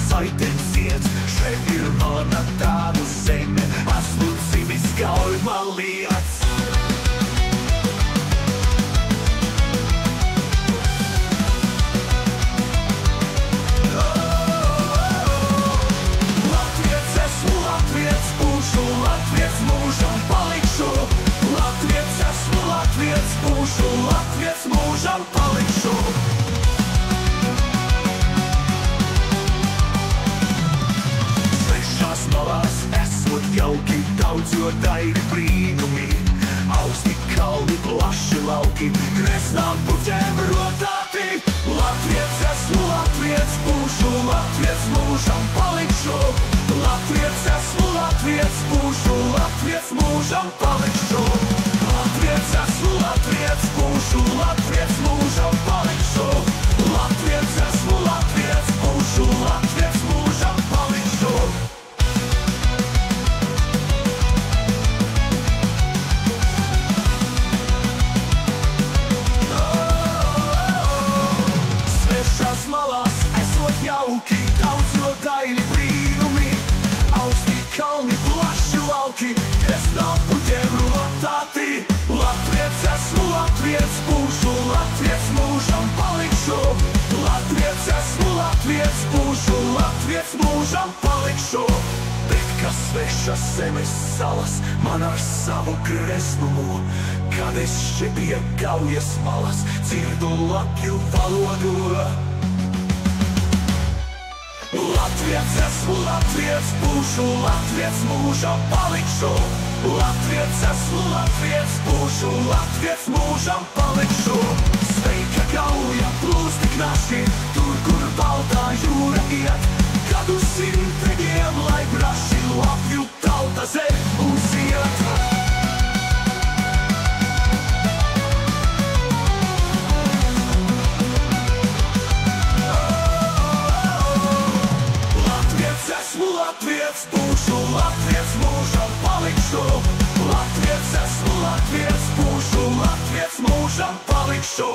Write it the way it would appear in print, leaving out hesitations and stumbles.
Saitiem zieds, šeit ir mana tādu zeme, esmu dzimis gaujumā lietas. Latviets esmu, latviets būšu, latviets mūžam palikšu. Latviets esmu, latviets būšu, latviets mūžam palikšu. Esot jauki, daudz jo daigi brīnumi, augsti kalni, plaši lauki, greznām puķēm rotāti. Latviets esmu, latviets būšu, latviets mūžam palikšu. Latviets esmu, latviets būšu, latviets mūžam palikšu. Latviets esmu, latviets būšu, latviets mūžam palikšu. Latviets esmu, latviets būšu, latviets mūžam palikšu. Jauki, daudz jo daļi brīnumi, augsti kalni, plaši lauki, greznām puķēm rotāti. Latviets esmu, latviets būšu, latviets mūžam palikšu. Latviets esmu, latviets būšu, latviets mūžam palikšu. Bet kas svešas zemes salas man ar savu greznumu, kad es šķepie gaujas malas, dzirdu latju valodu. Latviets esmu, latviets būšu, latviets mūžam palikšu. Latviets esmu, latviets būšu, latviets mūžam palikšu. Sveika gauja plūst tik naši, tur, kur baltā jūra iet. Kad uz simteņiem, lai braši Latviju tauta zem uziet. Latviets būšu, latviets mūžam palikšu. Latviets esmu, latviets būšu, latviets mūžam palikšu.